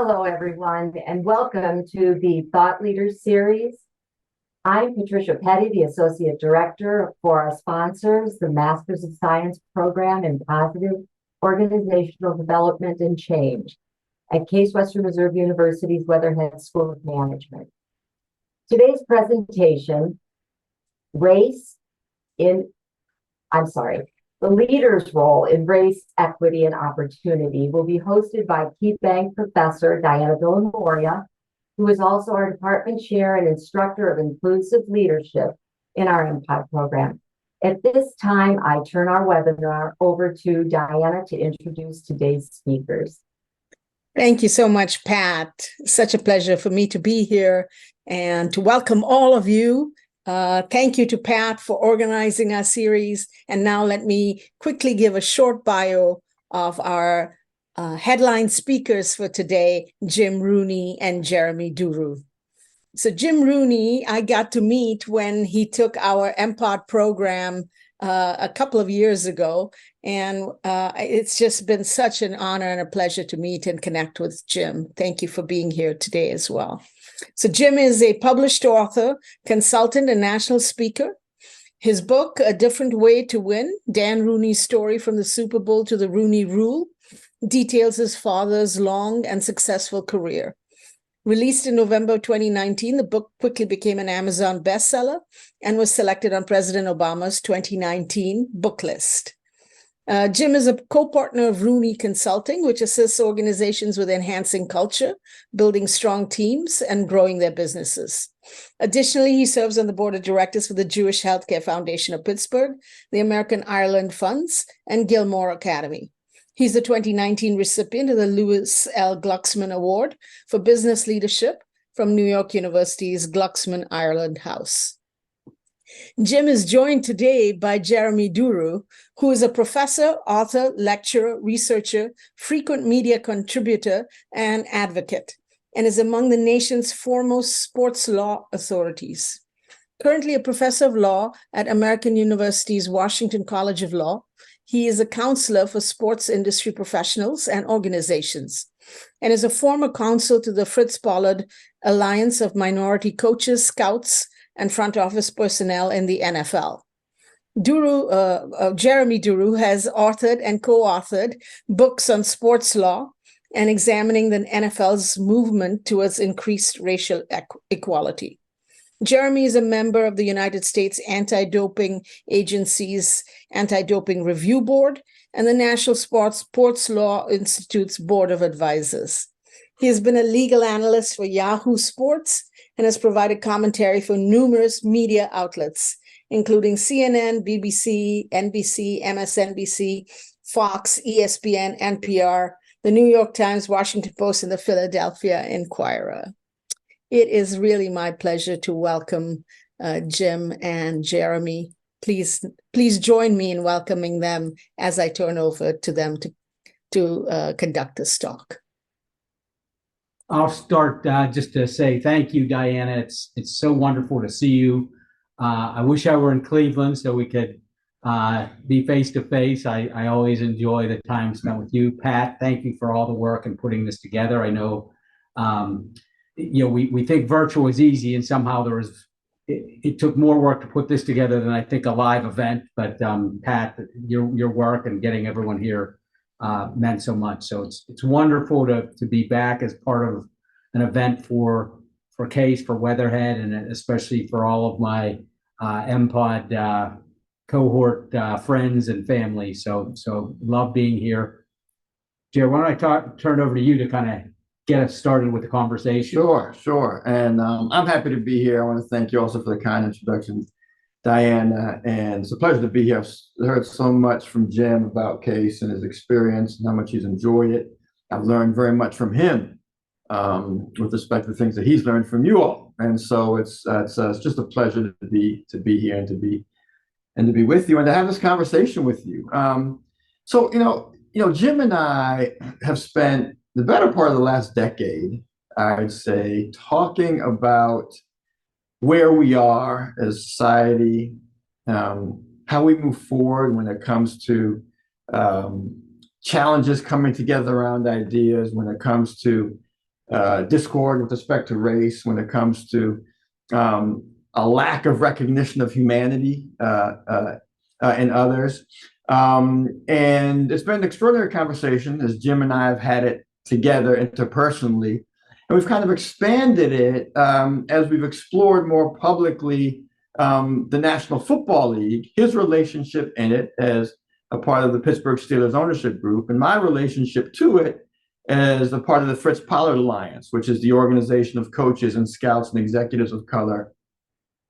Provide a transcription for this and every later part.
Hello, everyone, and welcome to the Thought Leaders Series. I'm Patricia Petty, the Associate Director for our sponsors, the Masters of Science program in Positive Organizational Development and Change at Case Western Reserve University's Weatherhead School of Management. Today's presentation, Race in, the leader's role in race, equity, and opportunity will be hosted by Keith Bank professor Diana Villamoria, who is also our department chair and instructor of inclusive leadership in our MPOD program. At this time, I turn our webinar over to Diana to introduce today's speakers. Thank you so much, Pat. Such a pleasure for me to be here and to welcome all of you. Thank you to Pat for organizing our series. And now let me quickly give a short bio of our headline speakers for today, Jim Rooney and Jeremy Duru. So Jim Rooney, I got to meet when he took our MPOD program a couple of years ago. And it's just been such an honor and a pleasure to meet and connect with Jim. Thank you for being here today as well. So Jim is a published author, consultant, and national speaker. His book, A Different Way to Win, Dan Rooney's Story from the Super Bowl to the Rooney Rule, details his father's long and successful career. Released in November 2019, the book quickly became an Amazon bestseller and was selected on President Obama's 2019 book list. Jim is a co-partner of Rooney Consulting, which assists organizations with enhancing culture, building strong teams, and growing their businesses. Additionally, he serves on the board of directors for the Jewish Healthcare Foundation of Pittsburgh, the American Ireland Funds, and Gilmore Academy. He's the 2019 recipient of the Lewis L. Glucksman Award for Business Leadership from New York University's Glucksman Ireland House. Jim is joined today by Jeremy Duru, who is a professor, author, lecturer, researcher, frequent media contributor, and advocate, and is among the nation's foremost sports law authorities. Currently a professor of law at American University's Washington College of Law, he is a counselor for sports industry professionals and organizations, and is a former counsel to the Fritz Pollard Alliance of Minority Coaches, Scouts, and front office personnel in the NFL. Jeremy Duru has authored and co-authored books on sports law and examining the NFL's movement towards increased racial equality. Jeremy is a member of the United States Anti-Doping Agency's Anti-Doping Review Board and the National Sports Law Institute's Board of Advisors. He has been a legal analyst for Yahoo Sports and has provided commentary for numerous media outlets, including CNN, BBC, NBC, MSNBC, Fox, ESPN, NPR, the New York Times, Washington Post, and the Philadelphia Inquirer. It is really my pleasure to welcome Jim and Jeremy. Please join me in welcoming them as I turn over to them to conduct this talk. I'll start just to say thank you, Diana. It's so wonderful to see you. I wish I were in Cleveland so we could be face to face. I always enjoy the time spent with you. Pat, thank you for all the work and putting this together. I know, we think virtual is easy, and somehow it took more work to put this together than I think a live event. But Pat, your work and getting everyone here meant so much. So it's wonderful to be back as part of an event for Case, for Weatherhead, and especially for all of my MPOD cohort friends and family. So love being here. Jerry, why don't I turn over to you to kind of get us started with the conversation? Sure. And I'm happy to be here. I want to thank you also for the kind introduction, Diana, and it's a pleasure to be here. I've heard so much from Jim about Case and his experience and how much he's enjoyed it. I've learned very much from him with respect to things that he's learned from you all, and so it's just a pleasure to be here and to be with you and to have this conversation with you. So Jim and I have spent the better part of the last decade, I'd say, talking about where we are as a society, how we move forward when it comes to challenges coming together around ideas, when it comes to discord with respect to race when it comes to a lack of recognition of humanity in others. And it's been an extraordinary conversation as Jim and I have had it together interpersonally. And we've kind of expanded it as we've explored more publicly the National Football League, his relationship in it as a part of the Pittsburgh Steelers ownership group, and my relationship to it as a part of the Fritz Pollard Alliance, which is the organization of coaches and scouts and executives of color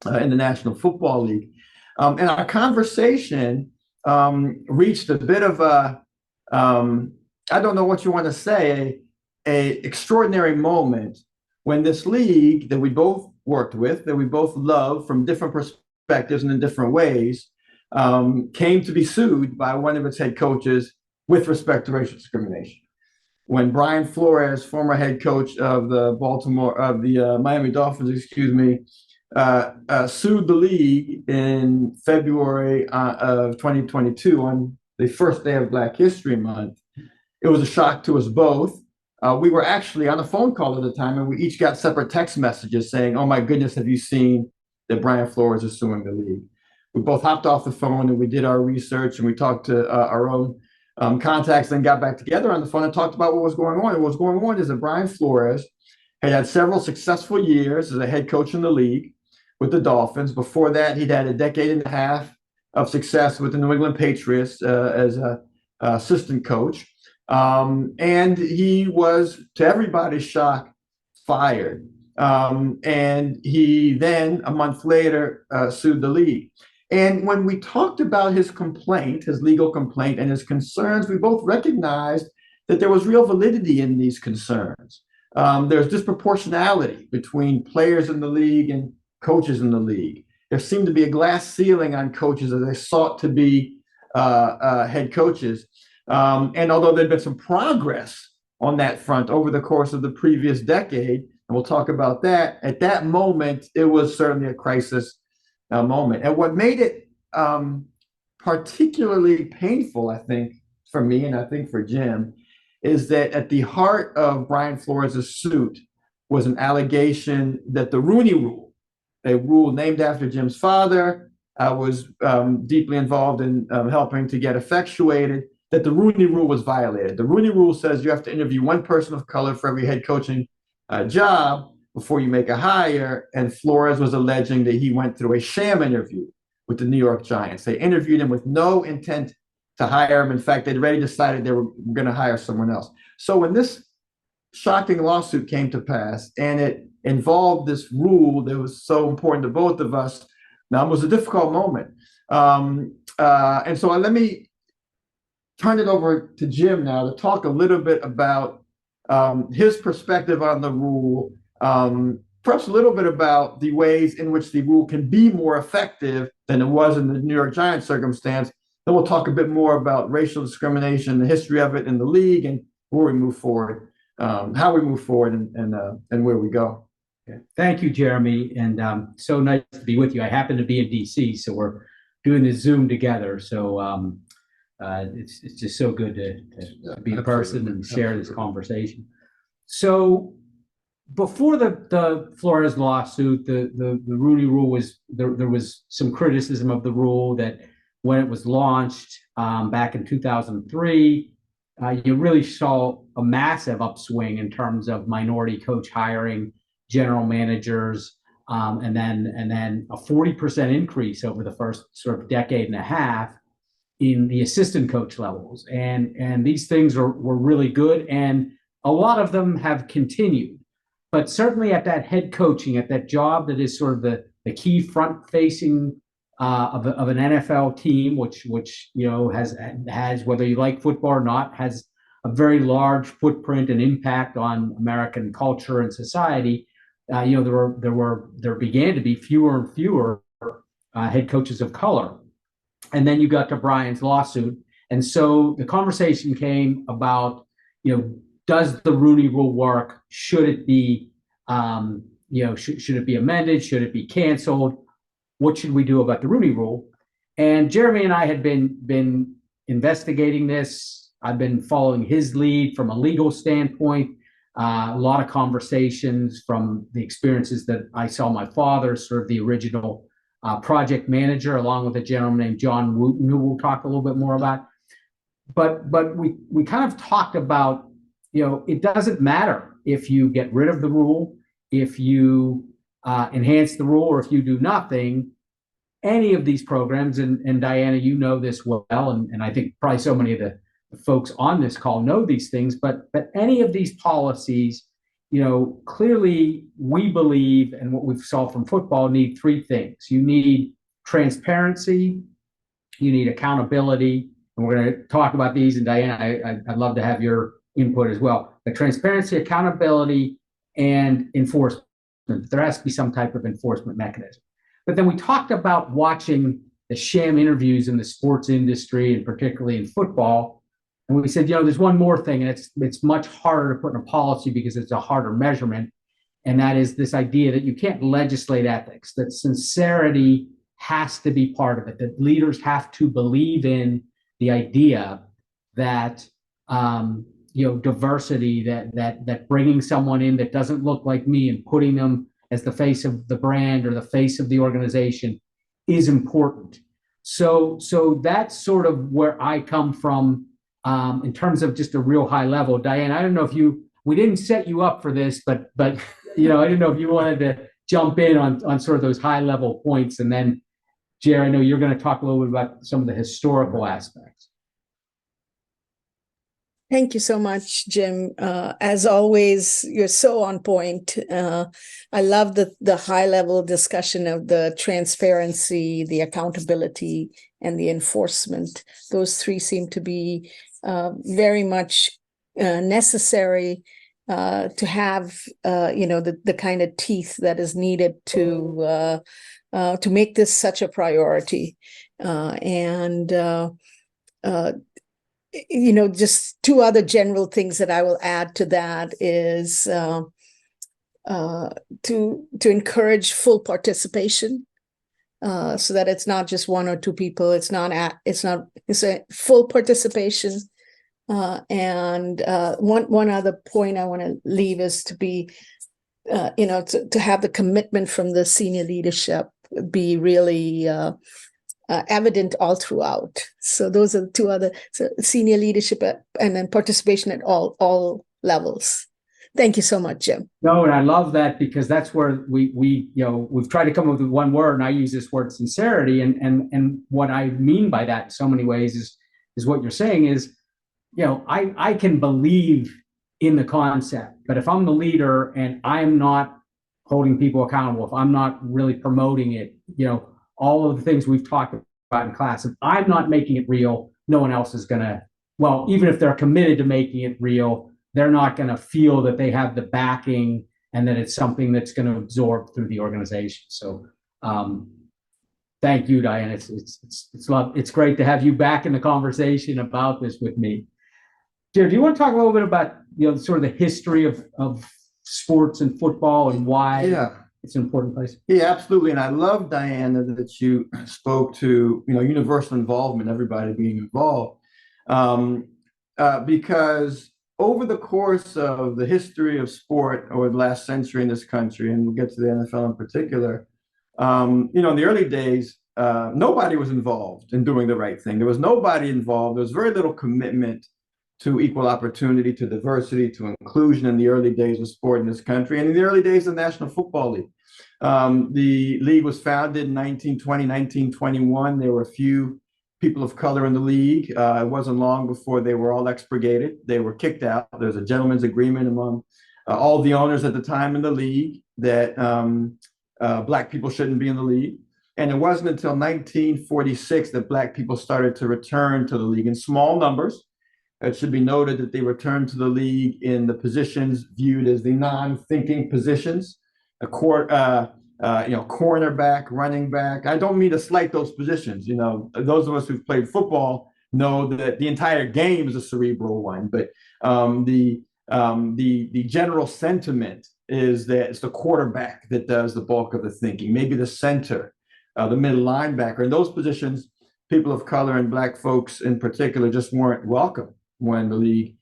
in the National Football League. And our conversation reached a bit of a, I don't know what you want to say, a extraordinary moment when this league that we both worked with, that we both love from different perspectives and in different ways, came to be sued by one of its head coaches with respect to racial discrimination. When Brian Flores, former head coach of the Miami Dolphins, sued the league in February of 2022 on the first day of Black History Month, it was a shock to us both. We were actually on a phone call at the time, and we each got separate text messages saying, "Oh my goodness, have you seen that Brian Flores is suing the league?" We both hopped off the phone and we did our research and we talked to our own contacts, then got back together on the phone and talked about what was going on. And what was going on is that Brian Flores had several successful years as a head coach in the league with the Dolphins. Before that, he'd had a decade and a half of success with the New England Patriots as an assistant coach. And he was, to everybody's shock, fired. And he then, a month later, sued the league. And when we talked about his complaint, his legal complaint, and his concerns, we both recognized that there was real validity in these concerns. There's disproportionality between players in the league and coaches in the league. There seemed to be a glass ceiling on coaches as they sought to be head coaches. And although there'd been some progress on that front over the course of the previous decade, and we'll talk about that, at that moment, it was certainly a crisis moment. And what made it particularly painful, I think, for me, and I think for Jim, is that at the heart of Brian Flores' suit was an allegation that the Rooney Rule, a rule named after Jim's father, was deeply involved in helping to get effectuated, that the Rooney Rule was violated. The Rooney Rule says you have to interview one person of color for every head coaching job before you make a hire, and Flores was alleging that he went through a sham interview with the New York Giants. They interviewed him with no intent to hire him. In fact, they'd already decided they were going to hire someone else. So when this shocking lawsuit came to pass, and it involved this rule that was so important to both of us, now it was a difficult moment. And so let me turn it over to Jim now to talk a little bit about his perspective on the rule, perhaps a little bit about the ways in which the rule can be more effective than it was in the New York Giants circumstance. Then we'll talk a bit more about racial discrimination, the history of it in the league, and where we move forward, how we move forward, and where we go. Okay. Thank you, Jeremy, and so nice to be with you. I happen to be in DC, so we're doing this Zoom together. So it's just so good to be in person and share this conversation. So before the Flores lawsuit, the Rooney Rule was there was some criticism of the rule that when it was launched back in 2003, you really saw a massive upswing in terms of minority coach hiring, general managers, and then a 40% increase over the first sort of decade and a half in the assistant coach levels. And these things were really good, and a lot of them have continued. But certainly at that head coaching, at that job that is sort of the key front-facing of an NFL team, which has, whether you like football or not, has a very large footprint and impact on American culture and society. There began to be fewer and fewer head coaches of color. And then you got to Brian's lawsuit. And so the conversation came about, does the Rooney Rule work? Should it be, should it be amended? Should it be canceled? What should we do about the Rooney Rule? And Jeremy and I had been investigating this. I've been following his lead from a legal standpoint A lot of conversations from the experiences that I saw my father serve the original project manager, along with a gentleman named John Wooten, who we'll talk a little bit more about. But we kind of talked about, it doesn't matter if you get rid of the rule, if you enhance the rule, or if you do nothing. Any of these programs, and Diana, you know this well, and I think probably so many of the folks on this call know these things, but any of these policies, clearly we believe, and what we've saw from football, need three things. You need transparency, you need accountability, and we're going to talk about these, and Diana, I'd love to have your input as well. But transparency, accountability, and enforcement. There has to be some type of enforcement mechanism. But then we talked about watching the sham interviews in the sports industry, and particularly in football. And we said, there's one more thing, and it's much harder to put in a policy because it's a harder measurement. And that is this idea that you can't legislate ethics, that sincerity has to be part of it, that leaders have to believe in the idea that, diversity, that bringing someone in that doesn't look like me and putting them as the face of the brand or the face of the organization is important. So that's sort of where I come from in terms of just a real high level. Diane, I don't know if we didn't set you up for this, but I didn't know if you wanted to jump in on sort of those high level points. And then, Jerry, I know you're going to talk a little bit about some of the historical aspects. Thank you so much, Jim. As always, you're so on point. I love the high-level discussion of the transparency, the accountability, and the enforcement. Those three seem to be very much necessary to have, the kind of teeth that is needed to make this such a priority. Just two other general things that I will add to that is to encourage full participation, so that it's not just one or two people. It's a full participation. And one other point I want to leave is to be, to have the commitment from the senior leadership be really evident all throughout. So those are the two other, senior leadership and then participation at all levels. Thank you so much, Jim. No, and I love that, because that's where we've tried to come up with one word, and I use this word sincerity. And what I mean by that in so many ways is what you're saying is, I can believe in the concept, but if I'm the leader and I'm not holding people accountable, if I'm not really promoting it, all of the things we've talked about in class, if I'm not making it real, no one else is going to, even if they're committed to making it real, they're not going to feel that they have the backing and that it's something that's going to absorb through the organization. So thank you, Diane. It's great to have you back in the conversation about this with me. Jared, do you want to talk a little bit about, sort of the history of sports and football and why it's an important place? Yeah, absolutely. And I love, Diana, that you spoke to, universal involvement, everybody being involved, because over the course of the history of sport over the last century in this country, and we'll get to the NFL in particular, in the early days, nobody was involved in doing the right thing. There was nobody involved. There was very little commitment to equal opportunity, to diversity, to inclusion in the early days of sport in this country, and in the early days of the National Football League. The league was founded in 1920, 1921. There were a few people of color in the league. It wasn't long before they were all expurgated. They were kicked out. There's a gentleman's agreement among all the owners at the time in the league that Black people shouldn't be in the league. And it wasn't until 1946 that Black people started to return to the league in small numbers. It should be noted that they returned to the league in the positions viewed as the non-thinking positions, cornerback, running back. I don't mean to slight those positions. Those of us who've played football know that the entire game is a cerebral one. But the general sentiment is that it's the quarterback that does the bulk of the thinking, maybe the center, the middle linebacker. In those positions, people of color and Black folks in particular just weren't welcome when the league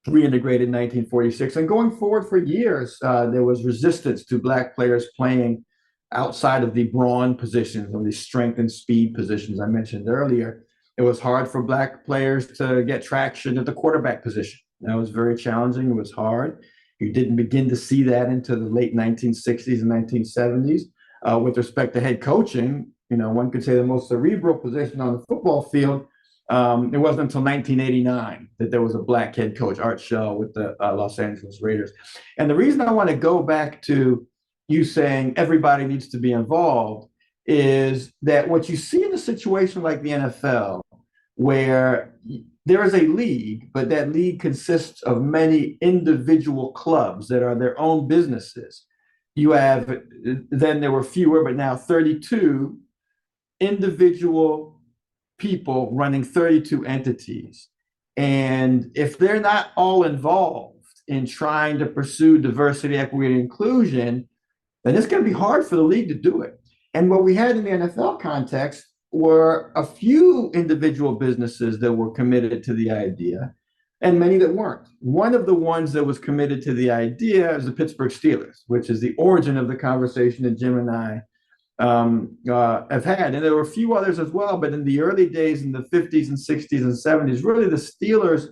reintegrated in 1946. And going forward for years, there was resistance to Black players playing outside of the brawn positions or the strength and speed positions I mentioned earlier. It was hard for Black players to get traction at the quarterback position. That was very challenging. It was hard. You didn't begin to see that into the late 1960s and 1970s. With respect to head coaching, one could say the most cerebral position on the football field. It wasn't until 1989 that there was a Black head coach, Art Shell, with the Los Angeles Raiders. And the reason I want to go back to you saying everybody needs to be involved is that what you see in a situation like the NFL, where there is a league, but that league consists of many individual clubs that are their own businesses. You have, then there were fewer, but now 32 individual people running 32 entities. And if they're not all involved in trying to pursue diversity, equity, and inclusion, then it's going to be hard for the league to do it. And what we had in the NFL context were a few individual businesses that were committed to the idea and many that weren't. One of the ones that was committed to the idea is the Pittsburgh Steelers, which is the origin of the conversation that Jim and I have had. And there were a few others as well, but in the early days, in the 50s and 60s and 70s, really the Steelers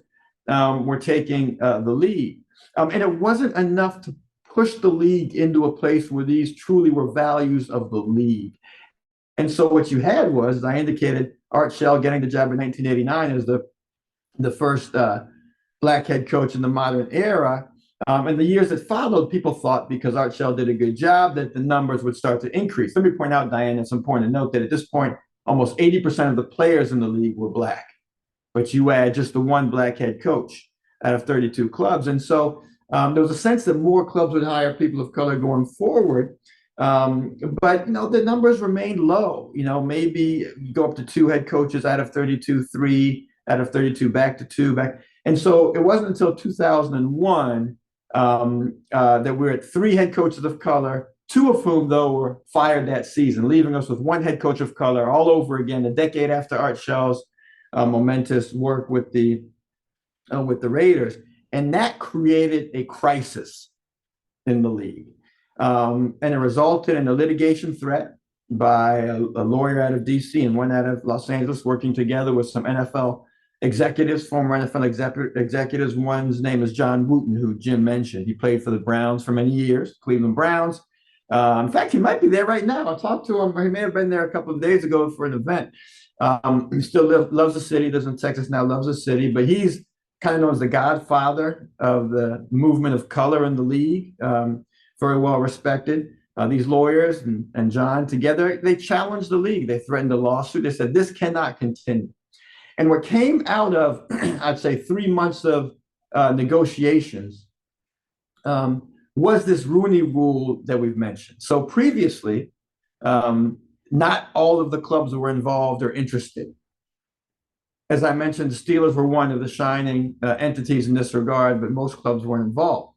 were taking the lead. And it wasn't enough to push the league into a place where these truly were values of the league. And so what you had was, as I indicated, Art Shell getting the job in 1989 as the first Black head coach in the modern era. And the years that followed, people thought because Art Shell did a good job that the numbers would start to increase. Let me point out, Diane, it's important to note that at this point, almost 80% of the players in the league were Black. But you add just the one Black head coach out of 32 clubs. And so there was a sense that more clubs would hire people of color going forward. But the numbers remained low. Maybe you go up to 2 head coaches out of 32, 3 out of 32, back to 2, back. And so it wasn't until 2001 that we're at 3 head coaches of color, 2 of whom, though, were fired that season, leaving us with 1 head coach of color all over again, a decade after Art Shell's momentous work with the Raiders. And that created a crisis in the league. And it resulted in a litigation threat by a lawyer out of DC and one out of Los Angeles, working together with some NFL executives, former NFL executives. One's name is John Wooten, who Jim mentioned. He played for the Browns for many years, Cleveland Browns. In fact, he might be there right now. I'll talk to him. He may have been there a couple of days ago for an event. He still loves the city, lives in Texas now, loves the city, but he's kind of known as the godfather of the movement of color in the league. Very well respected. These lawyers and John together, they challenged the league. They threatened a lawsuit. They said, this cannot continue. And what came out of, I'd say, 3 months of negotiations was this Rooney Rule that we've mentioned. So previously, not all of the clubs that were involved or interested. As I mentioned, the Steelers were one of the shining entities in this regard, but most clubs weren't involved.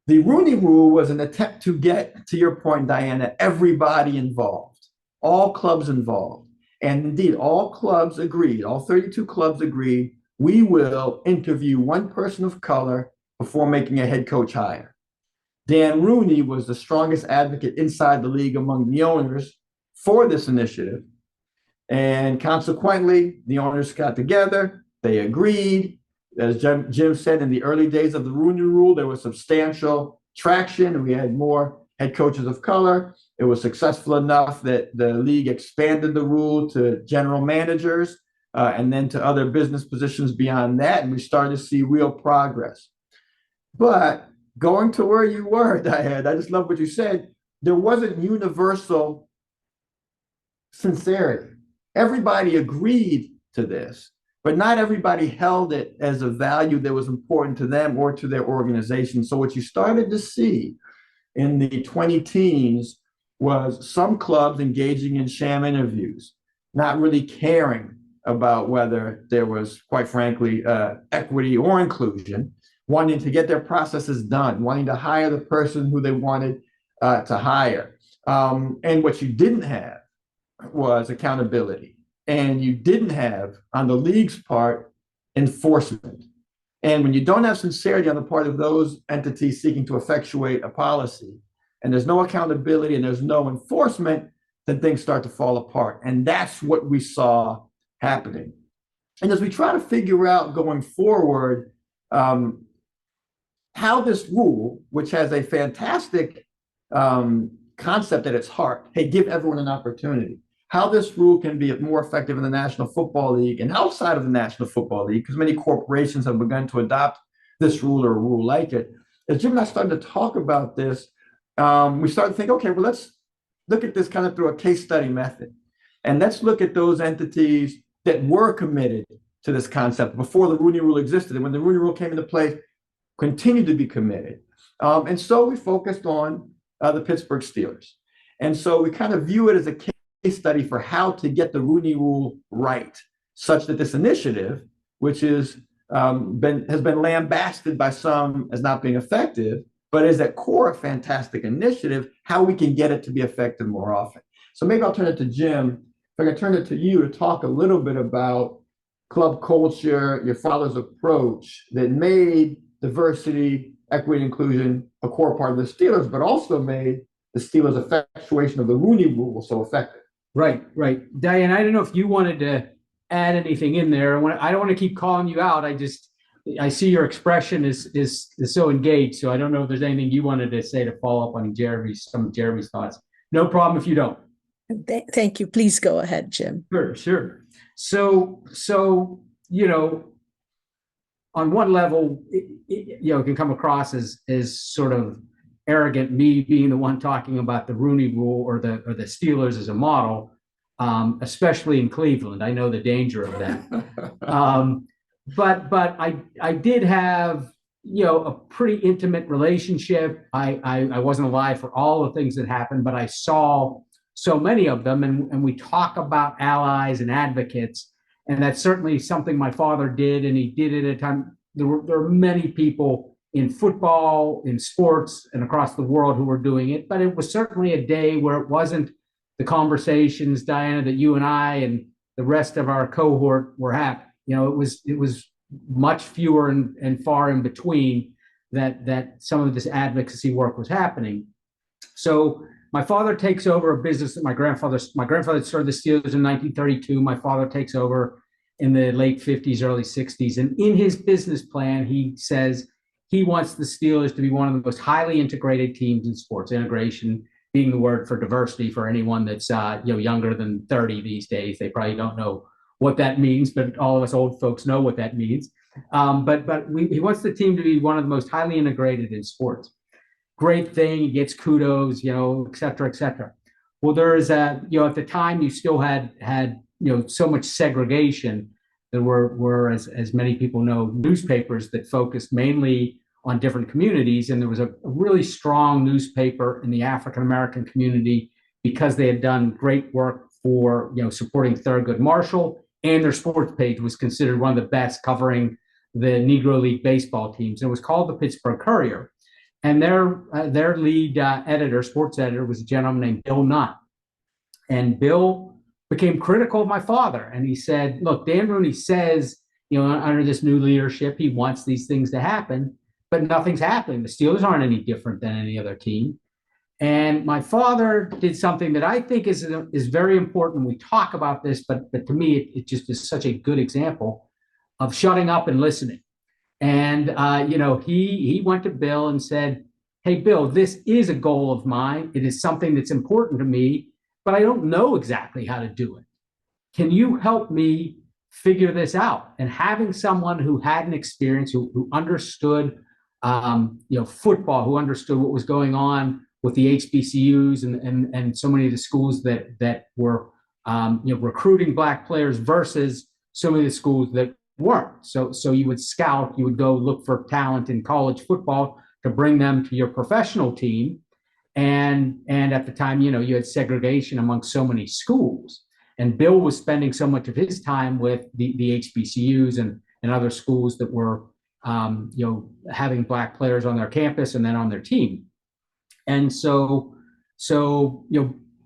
The Rooney Rule was an attempt to get, to your point, Diana, everybody involved, all clubs involved. And indeed, all clubs agreed, all 32 clubs agreed, we will interview 1 person of color before making a head coach hire. Dan Rooney was the strongest advocate inside the league among the owners for this initiative. And consequently, the owners got together, they agreed. As Jim said, in the early days of the Rooney Rule, there was substantial traction. We had more head coaches of color. It was successful enough that the league expanded the rule to general managers and then to other business positions beyond that. And we started to see real progress. But going to where you were, Diane, I just love what you said. There wasn't universal sincerity. Everybody agreed to this, but not everybody held it as a value that was important to them or to their organization. So what you started to see in the 20-teens was some clubs engaging in sham interviews, not really caring about whether there was, quite frankly, equity or inclusion, wanting to get their processes done, wanting to hire the person who they wanted to hire. And what you didn't have was accountability. And you didn't have, on the league's part, enforcement. And when you don't have sincerity on the part of those entities seeking to effectuate a policy, and there's no accountability and there's no enforcement, then things start to fall apart. And that's what we saw happening. And as we try to figure out going forward, how this rule, which has a fantastic concept at its heart, hey, give everyone an opportunity, how this rule can be more effective in the National Football League and outside of the National Football League, because many corporations have begun to adopt this rule or a rule like it. As Jim and I started to talk about this, we started to think, okay, well, let's look at this kind of through a case study method. And let's look at those entities that were committed to this concept before the Rooney Rule existed. And when the Rooney Rule came into place, continued to be committed. And so we focused on the Pittsburgh Steelers. And so we kind of view it as a case study for how to get the Rooney Rule right, such that this initiative, which has been lambasted by some as not being effective, but is at core a fantastic initiative, how we can get it to be effective more often. So maybe I'll turn it to Jim. If I can turn it to you to talk a little bit about club culture, your father's approach that made diversity, equity, inclusion a core part of the Steelers, but also made the Steelers' effectuation of the Rooney Rule so effective. Right. Diane, I don't know if you wanted to add anything in there. I don't want to keep calling you out. I see your expression is so engaged. So I don't know if there's anything you wanted to say to follow up on some of Jeremy's thoughts. No problem if you don't. Thank you. Please go ahead, Jim. Sure. So on one level, it can come across as sort of arrogant, me being the one talking about the Rooney Rule or the Steelers as a model, especially in Cleveland. I know the danger of that. But I did have a pretty intimate relationship. I wasn't alive for all the things that happened, but I saw so many of them, and we talk about allies and advocates, and that's certainly something my father did, and he did it at a time. There were many people in football, in sports, and across the world who were doing it, but it was certainly a day where it wasn't the conversations, Diana, that you and I and the rest of our cohort were having. It was much fewer and far in between that some of this advocacy work was happening. So my father takes over a business that my grandfather started the Steelers in 1932. My father takes over in the late 50s, early 60s. And in his business plan, he says he wants the Steelers to be one of the most highly integrated teams in sports, integration being the word for diversity for anyone that's younger than 30 these days. They probably don't know what that means, but all of us old folks know what that means. But he wants the team to be one of the most highly integrated in sports. Great thing, he gets kudos, et cetera, et cetera. Well, there is at the time you still had so much segregation. There were as many people know, newspapers that focused mainly on different communities, and there was a really strong newspaper in the African American community because they had done great work for supporting Thurgood Marshall, and their sports page was considered one of the best covering the Negro League baseball teams. It was called the Pittsburgh Courier. And their lead sports editor, was a gentleman named Bill Nunn. And Bill became critical of my father. And he said, look, Dan Rooney says, under this new leadership, he wants these things to happen, but nothing's happening. The Steelers aren't any different than any other team. And my father did something that I think is very important when we talk about this, but to me, it just is such a good example of shutting up and listening. And, he went to Bill and said, hey, Bill, this is a goal of mine. It is something that's important to me, but I don't know exactly how to do it. Can you help me figure this out? And having someone who had an experience, who understood, football, who understood what was going on with the HBCUs and so many of the schools that were, recruiting Black players versus so many of the schools that weren't. So you would scout, you would go look for talent in college football to bring them to your professional team. And at the time, you had segregation among so many schools. And Bill was spending so much of his time with the HBCUs and other schools that were, having Black players on their campus and then on their team. And so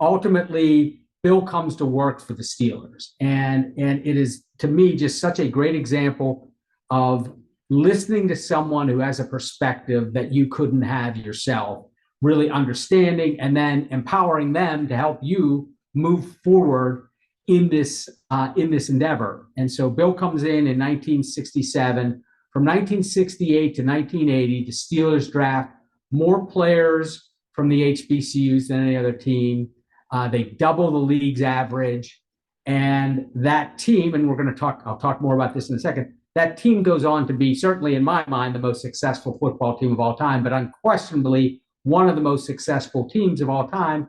ultimately, Bill comes to work for the Steelers. And it is, to me, just such a great example of listening to someone who has a perspective that you couldn't have yourself, really understanding and then empowering them to help you move forward in this endeavor. And so Bill comes in 1967. From 1968 to 1980, the Steelers draft more players from the HBCUs than any other team. They double the league's average. And that team, and I'll talk more about this in a second, that team goes on to be, certainly in my mind, the most successful football team of all time, but unquestionably one of the most successful teams of all time.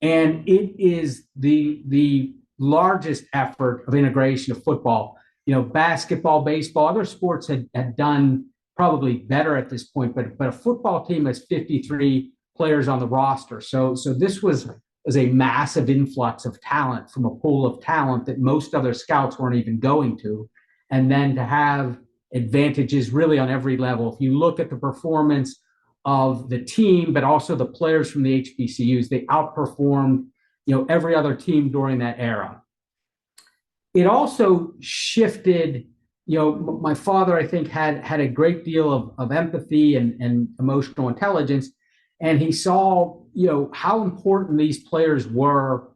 And it is the largest effort of integration of football. Basketball, baseball, other sports had done probably better at this point, but a football team has 53 players on the roster. So this was a massive influx of talent from a pool of talent that most other scouts weren't even going to. And then to have advantages really on every level. If you look at the performance of the team, but also the players from the HBCUs, they outperformed, every other team during that era. It also shifted, my father, I think, had a great deal of empathy and emotional intelligence. And he saw, how important these players were,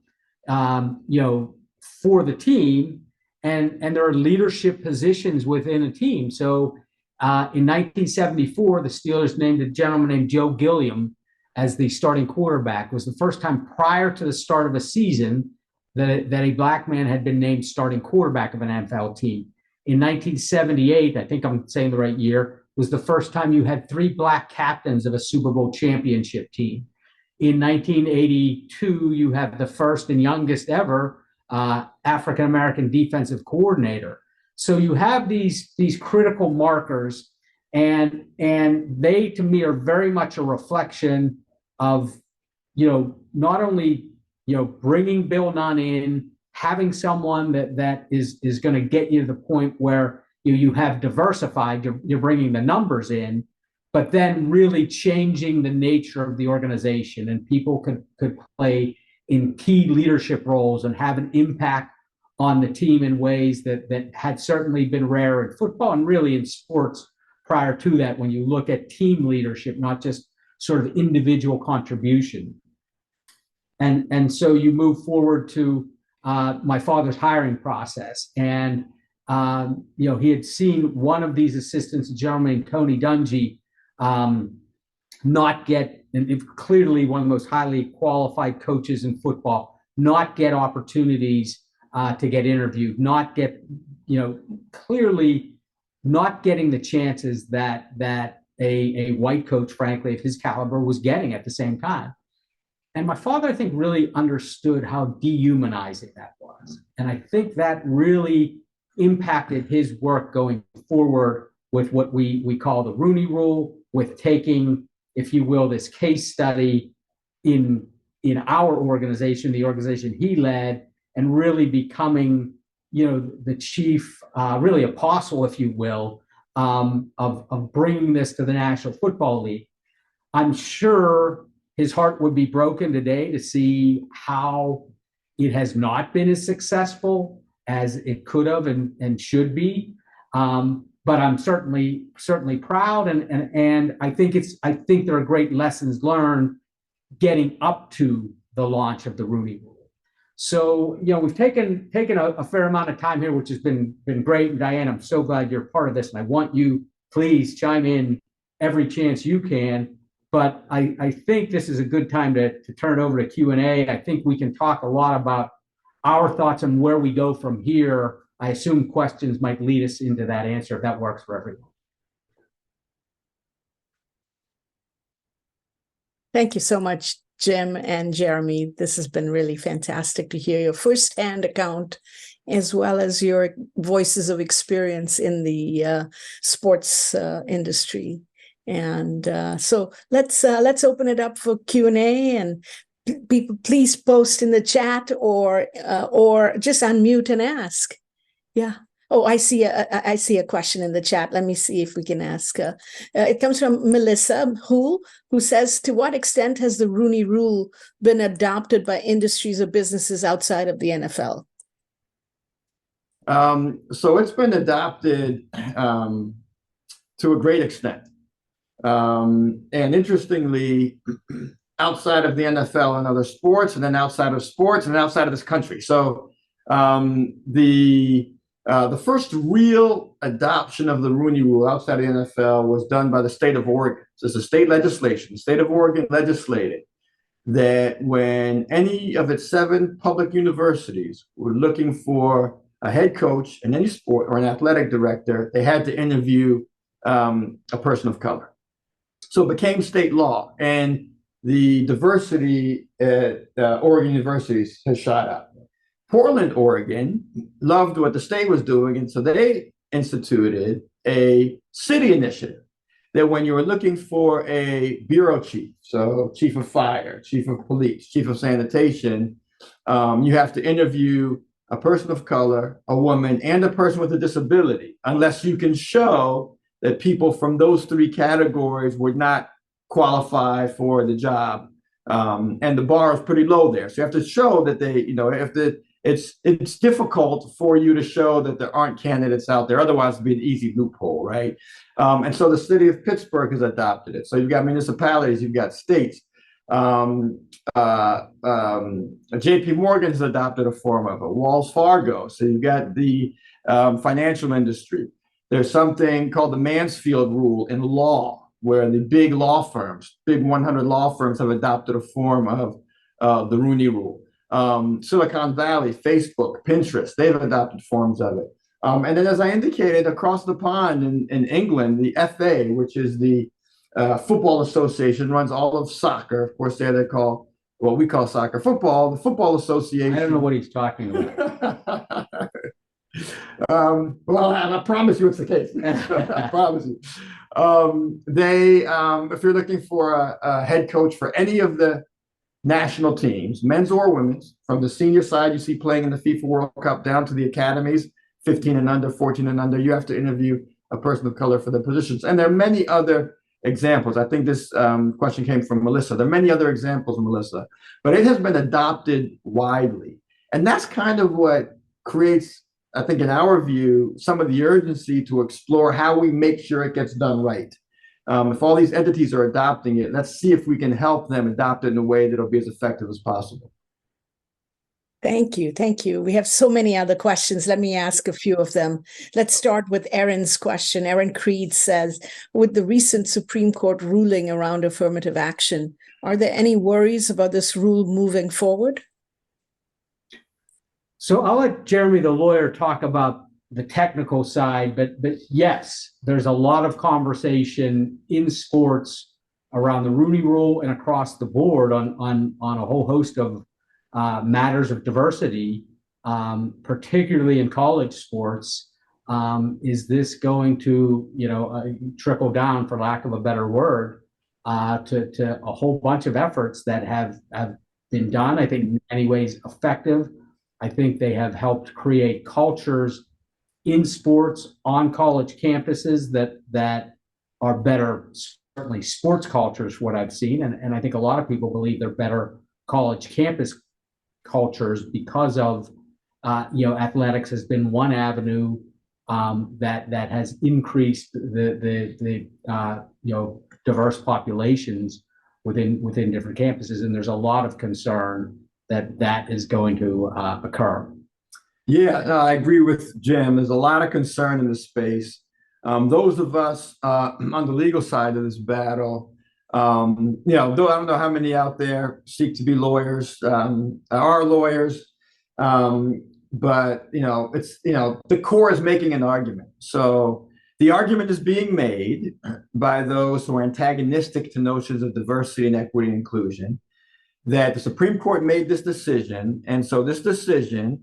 for the team and their leadership positions within a team. So in 1974, the Steelers named a gentleman named Joe Gilliam as the starting quarterback. It was the first time prior to the start of a season that a black man had been named starting quarterback of an NFL team. In 1978, I think I'm saying the right year, was the first time you had 3 black captains of a Super Bowl championship team. In 1982, you have the first and youngest ever African-American defensive coordinator. So you have these critical markers, and they, to me, are very much a reflection of, not only, bringing Bill Nunn in, having someone that is going to get you to the point where you have diversified, you're bringing the numbers in, but then really changing the nature of the organization, and people could play in key leadership roles and have an impact on the team in ways that had certainly been rare in football and really in sports prior to that, when you look at team leadership, not just sort of individual contribution. And so you move forward to my father's hiring process. And, he had seen one of these assistants, a gentleman named Tony Dungy, not get, and clearly one of the most highly qualified coaches in football, not get opportunities to get interviewed, not get, clearly not getting the chances that a white coach, frankly, of his caliber was getting at the same time. And my father, I think, really understood how dehumanizing that was. And I think that really impacted his work going forward with what we call the Rooney Rule, with taking, if you will, this case study in our organization, the organization he led, and really becoming, the chief, really apostle, if you will, of bringing this to the National Football League. I'm sure his heart would be broken today to see how it has not been as successful as it could have and should be. But I'm certainly proud, and I think there are great lessons learned getting up to the launch of the Rooney Rule. So, we've taken a fair amount of time here, which has been great. And Diane, I'm so glad you're part of this, and I want you, please chime in every chance you can. But I think this is a good time to turn it over to Q&A. I think we can talk a lot about our thoughts on where we go from here. I assume questions might lead us into that answer, if that works for everyone. Thank you so much, Jim and Jeremy. This has been really fantastic to hear your firsthand account, as well as your voices of experience in the sports industry. And so let's open it up for Q&A, and people please post in the chat or just unmute and ask. Yeah. Oh, I see a question in the chat. Let me see if we can ask. It comes from Melissa who says, to what extent has the Rooney Rule been adopted by industries or businesses outside of the NFL? So it's been adopted to a great extent. And interestingly, outside of the NFL and other sports, and then outside of sports, and outside of this country. So the first real adoption of the Rooney Rule outside of the NFL was done by the state of Oregon. So it's a state legislation. The state of Oregon legislated that when any of its 7 public universities were looking for a head coach in any sport or an athletic director, they had to interview a person of color. So it became state law, and the diversity at Oregon universities has shot up. Portland, Oregon loved what the state was doing, and so they instituted a city initiative that when you were looking for a bureau chief, so chief of fire, chief of police, chief of sanitation, you have to interview a person of color, a woman, and a person with a disability, unless you can show that people from those 3 categories would not qualify for the job. And the bar is pretty low there. So you have to show that they, it's difficult for you to show that there aren't candidates out there. Otherwise, it'd be an easy loophole, right? And so the city of Pittsburgh has adopted it. So you've got municipalities, you've got states. JP Morgan has adopted a form of it. Wells Fargo. So you've got the financial industry. There's something called the Mansfield Rule in law, where the big law firms, big 100 law firms, have adopted a form of the Rooney Rule. Silicon Valley, Facebook, Pinterest, they've adopted forms of it. And then, as I indicated, across the pond in England, the FA, which is the Football Association, runs all of soccer. Of course, there they call what we call soccer football. The Football Association. I don't know what he's talking about. Well, I promise you it's the case. I promise you. If you're looking for a head coach for any of the national teams, men's or women's, from the senior side you see playing in the FIFA World Cup down to the academies, 15 and under, 14 and under, you have to interview a person of color for the positions. And there are many other examples. I think this question came from Melissa. There are many other examples, Melissa, but it has been adopted widely. And that's kind of what creates, I think, in our view, some of the urgency to explore how we make sure it gets done right. If all these entities are adopting it, let's see if we can help them adopt it in a way that'll be as effective as possible. Thank you. Thank you. We have so many other questions. Let me ask a few of them. Let's start with Erin's question. Erin Creed says, with the recent Supreme Court ruling around affirmative action, are there any worries about this rule moving forward? So I'll let Jeremy, the lawyer, talk about the technical side, but yes, there's a lot of conversation in sports around the Rooney Rule and across the board on a whole host of matters of diversity, particularly in college sports. Is this going to, trickle down, for lack of a better word, to a whole bunch of efforts that have been done? I think in many ways effective. I think they have helped create cultures in sports on college campuses that are better, certainly sports cultures, what I've seen. And I think a lot of people believe they're better college campus cultures because of, athletics has been one avenue that has increased the diverse populations within different campuses. And there's a lot of concern that is going to occur. Yeah, no, I agree with Jim. There's a lot of concern in this space. Those of us on the legal side of this battle, though I don't know how many out there seek to be lawyers, are lawyers, but it's the core is making an argument. So the argument is being made by those who are antagonistic to notions of diversity and equity and inclusion, that the Supreme Court made this decision, and so this decision,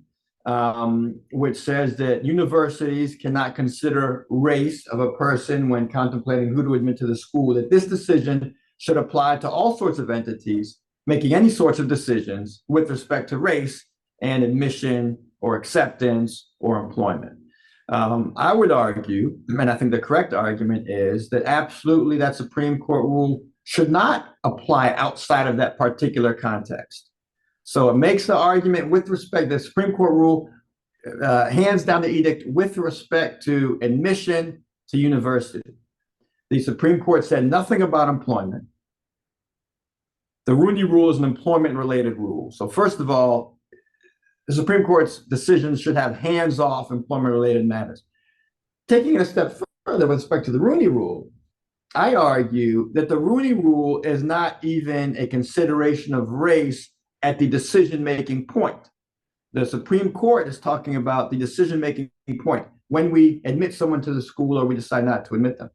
which says that universities cannot consider race of a person when contemplating who to admit to the school, that this decision should apply to all sorts of entities making any sorts of decisions with respect to race and admission or acceptance or employment. I would argue, and I think the correct argument is, that absolutely that Supreme Court rule should not apply outside of that particular context. So it makes the argument with respect, the Supreme Court rule hands down the edict with respect to admission to university. the Supreme Court said nothing about employment. The Rooney Rule is an employment-related rule. So first of all, the Supreme Court's decisions should have hands-off employment-related matters. Taking it a step further with respect to the Rooney Rule, I argue that the Rooney Rule is not even a consideration of race at the decision-making point. The Supreme Court is talking about the decision-making point when we admit someone to the school or we decide not to admit them.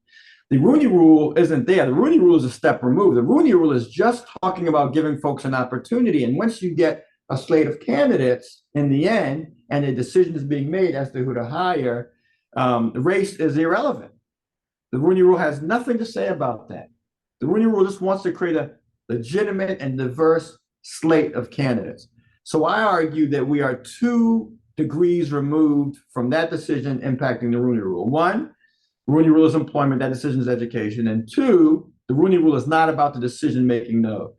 The Rooney Rule isn't there. The Rooney Rule is a step removed. The Rooney Rule is just talking about giving folks an opportunity. And once you get a slate of candidates in the end and a decision is being made as to who to hire, race is irrelevant. The Rooney Rule has nothing to say about that. The Rooney Rule just wants to create a legitimate and diverse slate of candidates. So I argue that we are 2 degrees removed from that decision impacting the Rooney Rule. 1, the Rooney Rule is employment, that decision is education. And 2, the Rooney Rule is not about the decision-making node.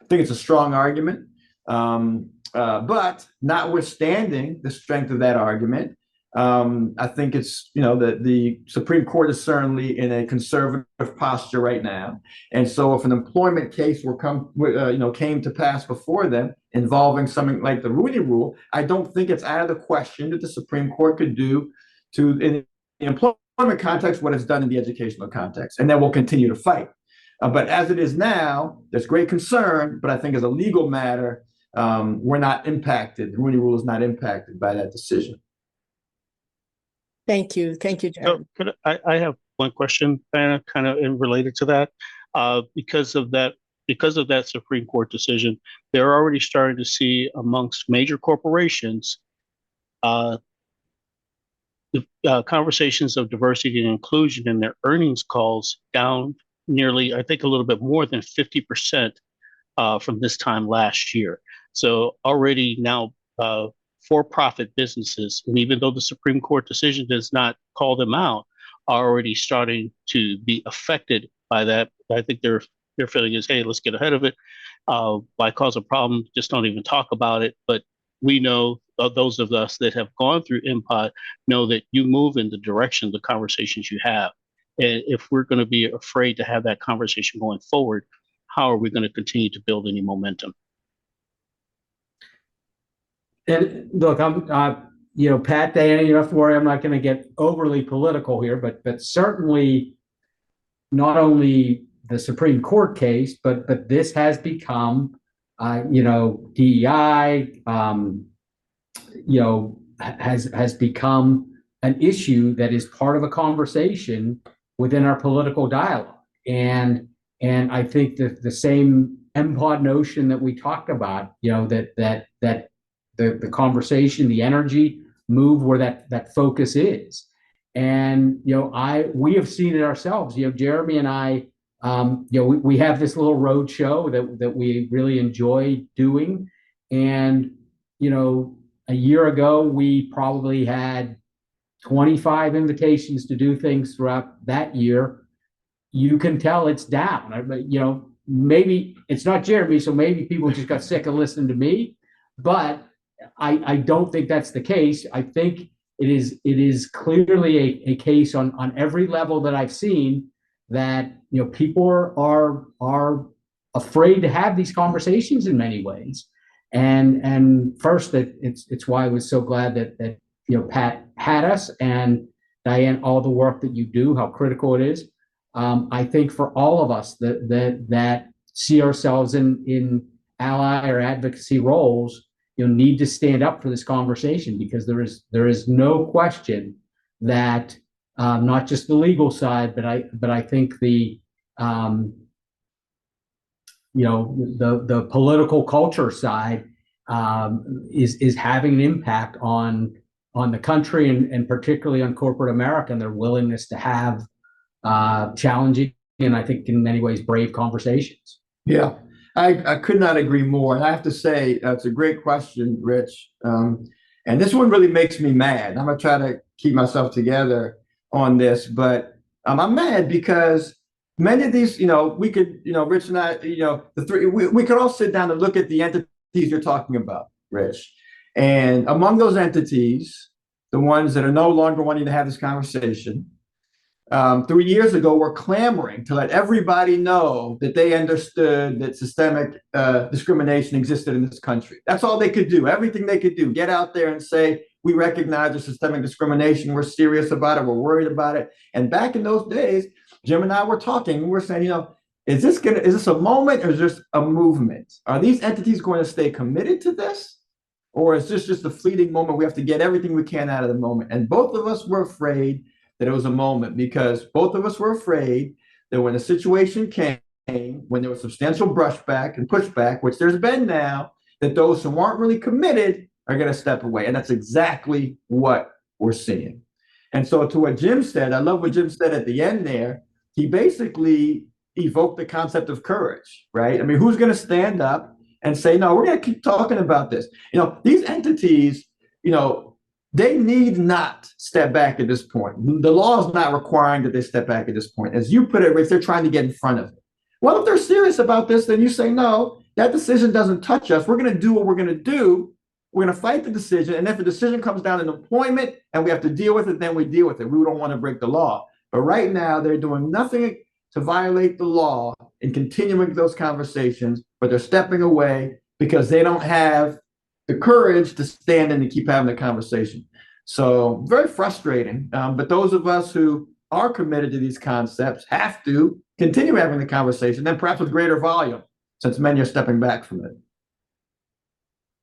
I think it's a strong argument. But notwithstanding the strength of that argument, I think it's, that the Supreme Court is certainly in a conservative posture right now. And so if an employment case came to pass before them involving something like the Rooney Rule, I don't think it's out of the question that the Supreme Court could do in the employment context what it's done in the educational context. And then we'll continue to fight. But as it is now, there's great concern, but I think as a legal matter, we're not impacted. The Rooney Rule is not impacted by that decision. Thank you. Thank you, So Jared. I have one question, Diana, kind of related to that. Because of that Supreme Court decision, they're already starting to see amongst major corporations the conversations of diversity and inclusion in their earnings calls down nearly, I think, a little bit more than 50% from this time last year. So already now for-profit businesses, and even though the Supreme Court decision does not call them out, are already starting to be affected by that. I think their feeling is, hey, let's get ahead of it. Why cause a problem? Just don't even talk about it. But we know, those of us that have gone through MPOD know that you move in the direction of the conversations you have. And if we're going to be afraid to have that conversation going forward, how are we going to continue to build any momentum? And look, I'm, Pat, Diana, you don't have to worry. I'm not going to get overly political here, but certainly not only the Supreme Court case, but this has become, DEI, has become an issue that is part of a conversation within our political dialogue. And I think that the same MPOD notion that we talked about, that the conversation, the energy, move where that focus is. And we have seen it ourselves. Jeremy and I, we have this little road show that we really enjoy doing. And a year ago we probably had 25 invitations to do things throughout that year. You can tell it's down. Maybe it's not Jeremy, so maybe people just got sick of listening to me. But I don't think that's the case. I think it is clearly a case on every level that I've seen that people are afraid to have these conversations in many ways. And first, it's why I was so glad that Pat had us, and Diane, all the work that you do, how critical it is. I think for all of us that see ourselves in ally or advocacy roles, need to stand up for this conversation, because there is no question that not just the legal side, but I think the political culture side is having an impact on the country and particularly on corporate America and their willingness to have challenging and I think in many ways brave conversations. Yeah. I could not agree more. And I have to say, it's a great question, Rich. And this one really makes me mad. I'm going to try to keep myself together on this, but I'm mad because many of these, we could, Rich and I, the three, we could all sit down and look at the entities you're talking about, Rich. And among those entities, the ones that are no longer wanting to have this conversation, 3 years ago were clamoring to let everybody know that they understood that systemic discrimination existed in this country. That's all they could do. Everything they could do, get out there and say, we recognize the systemic discrimination. We're serious about it. We're worried about it. And back in those days, Jim and I were talking. We were saying, is this a moment or is this a movement? Are these entities going to stay committed to this? Or is this just a fleeting moment? We have to get everything we can out of the moment. And both of us were afraid that it was a moment, because both of us were afraid that when the situation came, when there was substantial brushback and pushback, which there's been now, that those who aren't really committed are going to step away. And that's exactly what we're seeing. And so to what Jim said, I love what Jim said at the end there. He basically evoked the concept of courage, right? I mean, who's going to stand up and say, no, we're going to keep talking about this? These entities, they need not step back at this point. The law is not requiring that they step back at this point. As you put it, Rich, they're trying to get in front of it. Well, if they're serious about this, then you say, no, that decision doesn't touch us. We're going to do what we're going to do. We're going to fight the decision. And if the decision comes down in employment and we have to deal with it, then we deal with it. We don't want to break the law. But right now, they're doing nothing to violate the law and continuing those conversations, but they're stepping away because they don't have the courage to stand in and keep having the conversation. So very frustrating. But those of us who are committed to these concepts have to continue having the conversation, then perhaps with greater volume, since many are stepping back from it.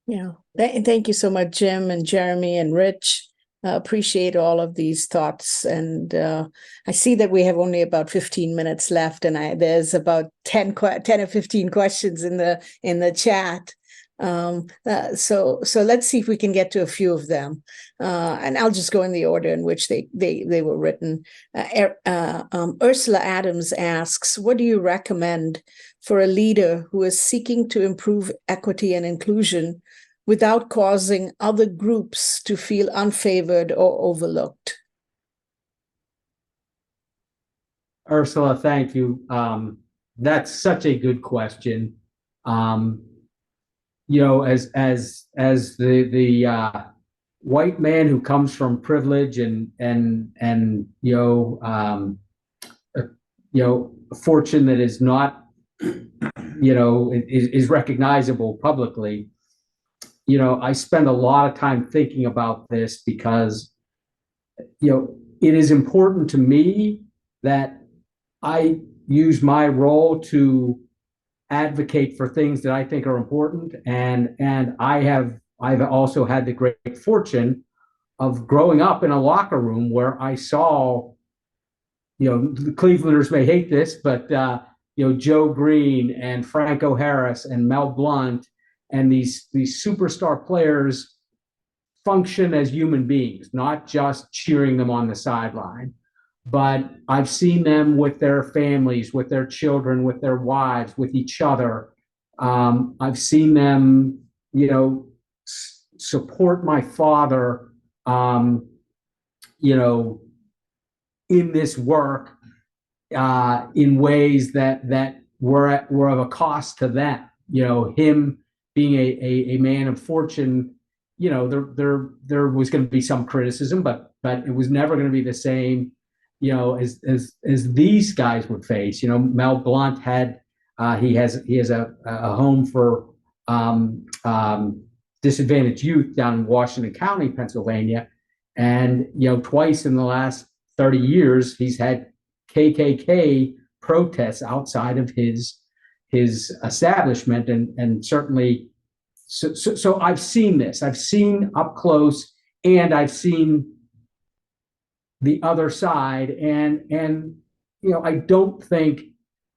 Yeah. Thank you so much, Jim and Jeremy and Rich. Appreciate all of these thoughts. And I see that we have only about 15 minutes left, and there's about 10 or 15 questions in the chat. So let's see if we can get to a few of them. And I'll just go in the order in which they were written. Ursula Adams asks, what do you recommend for a leader who is seeking to improve equity and inclusion without causing other groups to feel unfavored or overlooked? Ursula, thank you. That's such a good question. As the white man who comes from privilege and fortune that is not is recognizable publicly. I spend a lot of time thinking about this because it is important to me that I use my role to advocate for things that I think are important, and I've also had the great fortune of growing up in a locker room where I saw, the Clevelanders may hate this, but Joe Green and Franco Harris and Mel Blount and these superstar players function as human beings, not just cheering them on the sideline. But I've seen them with their families, with their children, with their wives, with each other. I've seen them, support my father, in this work, in ways that were of a cost to them. Him being a man of fortune, there was going to be some criticism, but it was never going to be the same, as these guys would face. Mel Blount has a home for disadvantaged youth down in Washington County, Pennsylvania, and twice in the last 30 years he's had KKK protests outside of his establishment, and certainly so I've seen this. I've seen up close, and I've seen the other side, and I don't think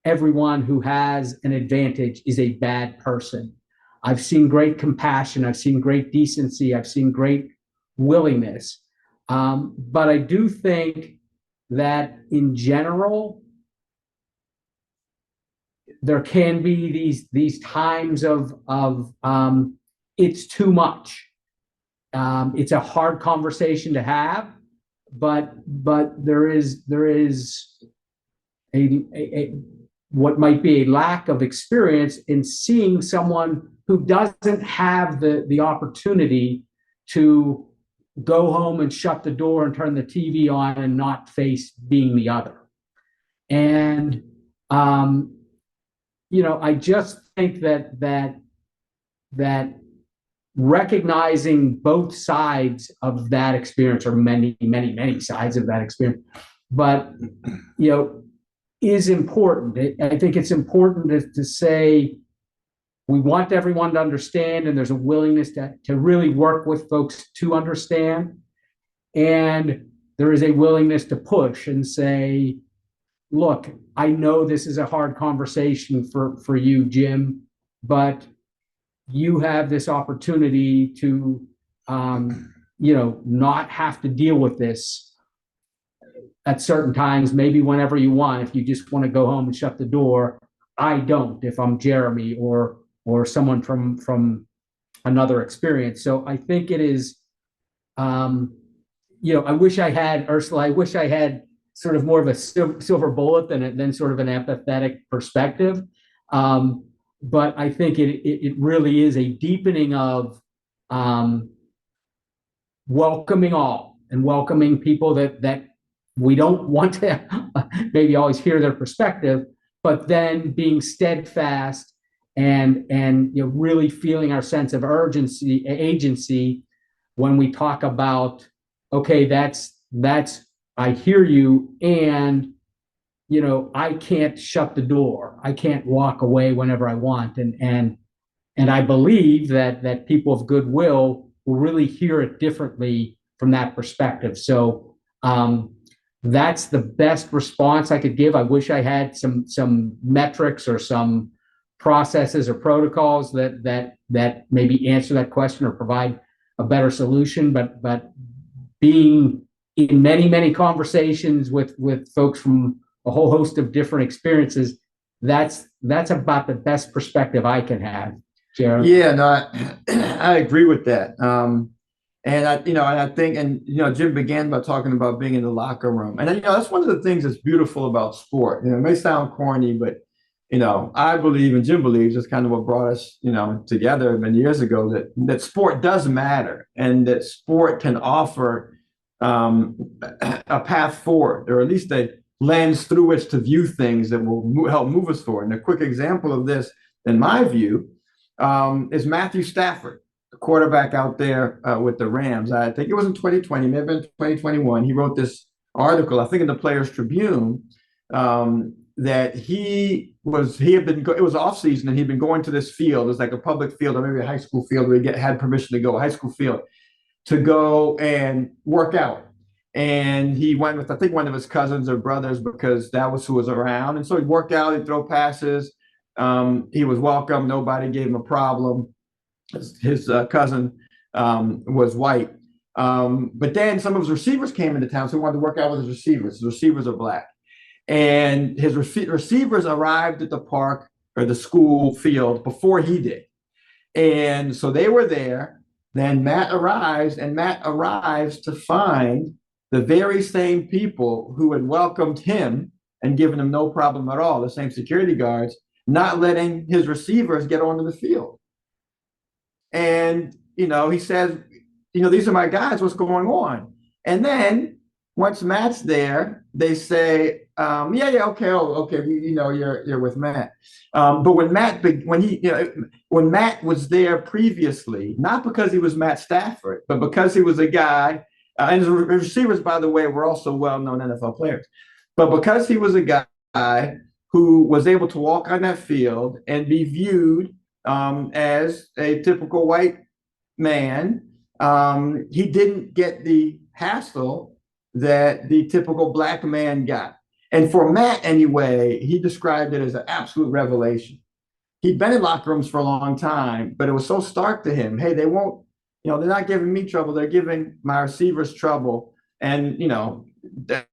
everyone who has an advantage is a bad person. I've seen great compassion, I've seen great decency, I've seen great willingness, but I do think that in general there can be these times of it's too much. It's a hard conversation to have, but there is a what might be a lack of experience in seeing someone who doesn't have the opportunity to go home and shut the door and turn the TV on and not face being the other. And, I just think that recognizing both sides of that experience, or many, many, many sides of that experience, but, is important. I think it's important to say, we want everyone to understand, and there's a willingness to really work with folks to understand. And there is a willingness to push and say, look, I know this is a hard conversation for you, Jim, but you have this opportunity to, not have to deal with this at certain times, maybe whenever you want. If you just want to go home and shut the door, I don't, if I'm Jeremy or someone from another experience. So I think it is, I wish I had, Ursula, I wish I had sort of more of a silver bullet than sort of an empathetic perspective. But I think it really is a deepening of welcoming all, and welcoming people that we don't want to maybe always hear their perspective, but then being steadfast and really feeling our sense of agency when we talk about, okay, that's I hear you, and I can't shut the door. I can't walk away whenever I want. And I believe that people of goodwill will really hear it differently from that perspective. So that's the best response I could give. I wish I had some metrics or some processes or protocols that maybe answer that question or provide a better solution. But being in many, many conversations with folks from a whole host of different experiences, that's about the best perspective I can have, Jared. Yeah, no, I agree with that. And I think, Jim began by talking about being in the locker room. And, that's one of the things that's beautiful about sport. It may sound corny, but, I believe, and Jim believes, it's kind of what brought us, together many years ago, that sport does matter, and that sport can offer a path forward, or at least a lens through which to view things that will help move us forward. And a quick example of this, in my view, is Matthew Stafford, the quarterback out there with the Rams. I think it was in 2020, maybe in 2021. He wrote this article, I think in the Players Tribune, that it was off season, and he'd been going to this field. It was like a public field, or maybe a high school field, where he had permission to go, a high school field, to go and work out. And he went with, I think, one of his cousins or brothers, because that was who was around. And so he worked out, he'd throw passes. He was welcome. Nobody gave him a problem. His cousin was white. But then some of his receivers came into town, so he wanted to work out with his receivers. His receivers are black. And his receivers arrived at the park, or the school field, before he did. And so they were there. Then Matt arrives to find the very same people who had welcomed him and given him no problem at all, the same security guards, not letting his receivers get onto the field. And, he says, these are my guys, what's going on? And then once Matt's there, they say, okay, you're with Matt. But when Matt was there previously, not because he was Matt Stafford, but because he was a guy, and his receivers, by the way, were also well-known NFL players, but because he was a guy who was able to walk on that field and be viewed as a typical white man, he didn't get the hassle that the typical black man got. And for Matt, anyway, he described it as an absolute revelation. He'd been in locker rooms for a long time, but it was so stark to him. Hey, they won't, they're not giving me trouble. They're giving my receivers trouble. And,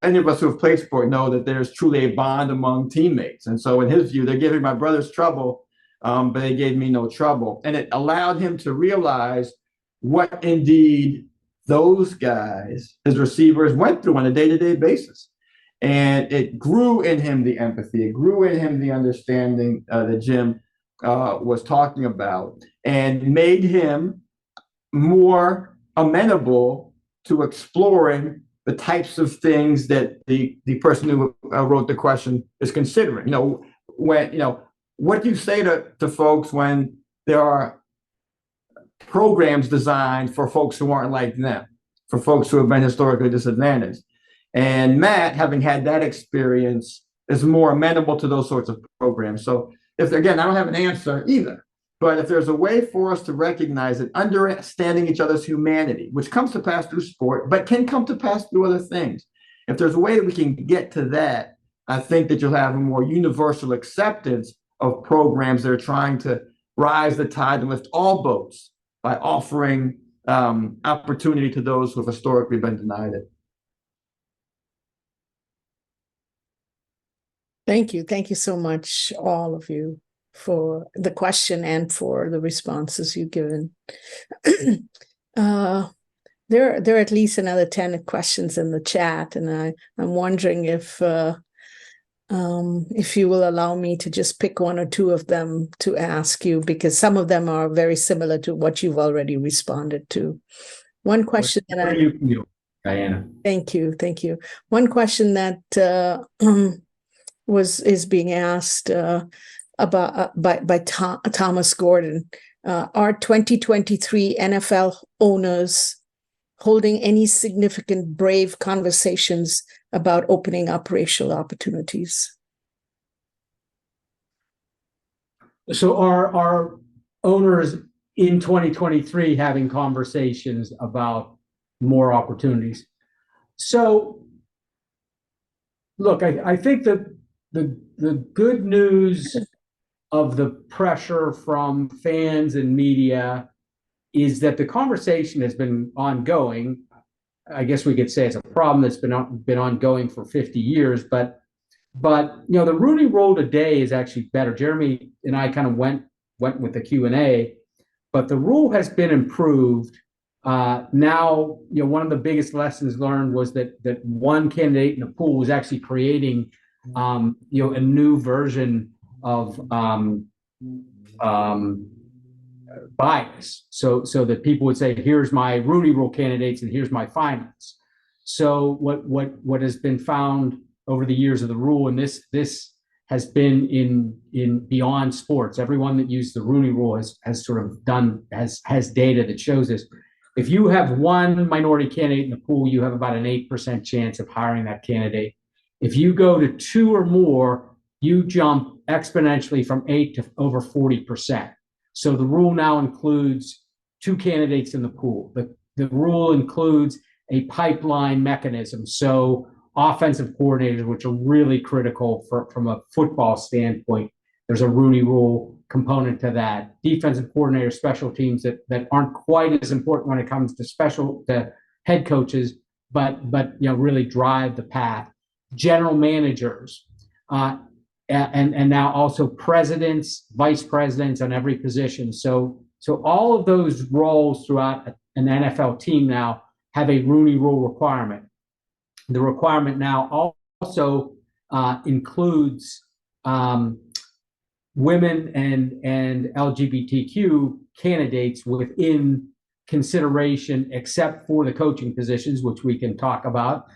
any of us who have played sport know that there's truly a bond among teammates. And so in his view, they're giving my brothers trouble, but they gave me no trouble. And it allowed him to realize what indeed those guys, his receivers, went through on a day-to-day basis. And it grew in him the empathy. It grew in him the understanding that Jim was talking about, and made him more amenable to exploring the types of things that the person who wrote the question is considering. What do you say to folks when there are programs designed for folks who aren't like them, for folks who have been historically disadvantaged? And Matt, having had that experience, is more amenable to those sorts of programs. So again, I don't have an answer either, but if there's a way for us to recognize that understanding each other's humanity, which comes to pass through sport, but can come to pass through other things, if there's a way that we can get to that, I think that you'll have a more universal acceptance of programs that are trying to rise the tide and lift all boats by offering opportunity to those who have historically been denied it. Thank you. Thank you so much, all of you, for the question and for the responses you've given. There are at least another 10 questions in the chat, and I'm wondering if you will allow me to just pick one or two of them to ask you, because some of them are very similar to what you've already responded to. One question that Diana. Thank you. One question that is being asked about by Thomas Gordon. Are 2023 NFL owners holding any significant brave conversations about opening up racial opportunities? So are owners in 2023 having conversations about more opportunities? So look, I think that the good news of the pressure from fans and media is that the conversation has been ongoing. I guess we could say it's a problem that's been ongoing for 50 years, but the Rooney Rule today is actually better. Jeremy and I kind of went with the Q&A, but the rule has been improved. Now, one of the biggest lessons learned was that one candidate in the pool was actually creating a new version of bias. So that people would say, here's my Rooney Rule candidates and here's my finalists. So what has been found over the years of the rule, and this has been in beyond sports, everyone that used the Rooney Rule has data that shows this. If you have one minority candidate in the pool, you have about an 8% chance of hiring that candidate. If you go to two or more, you jump exponentially from 8 to over 40%. So the rule now includes two candidates in the pool. The rule includes a pipeline mechanism. So offensive coordinators, which are really critical from a football standpoint, there's a Rooney Rule component to that. Defensive coordinators, special teams that aren't quite as important when it comes to head coaches, but really drive the path. General managers, and now also presidents, vice presidents on every position. So all of those roles throughout an NFL team now have a Rooney Rule requirement. The requirement now also includes women and LGBTQ candidates within consideration, except for the coaching positions, which we can talk about,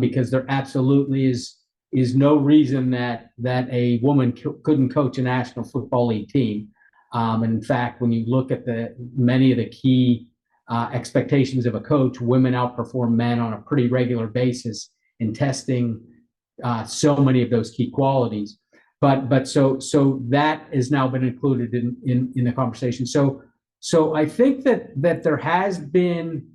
because there absolutely is no reason that a woman couldn't coach a National Football League team. In fact, when you look at many of the key expectations of a coach, women outperform men on a pretty regular basis in testing so many of those key qualities. But so that has now been included in the conversation. So I think that there has been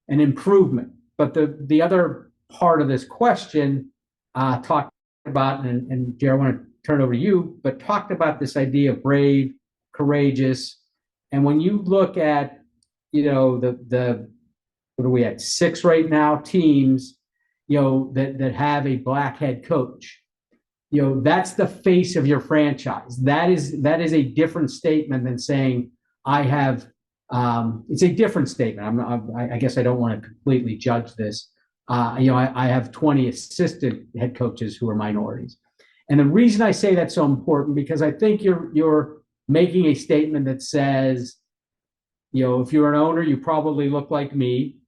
an improvement. But the other part of this question talked about, and Jerry, I want to turn it over to you, but talked about this idea of brave, courageous. And when you look at, the what are we at, 6 right now teams, that have a black head coach, that's the face of your franchise. That is a different statement than saying I have. It's a different statement. I guess I don't want to completely judge this. I have 20 assistant head coaches who are minorities, and the reason I say that's so important, because I think you're making a statement that says, if you're an owner, you probably look like me.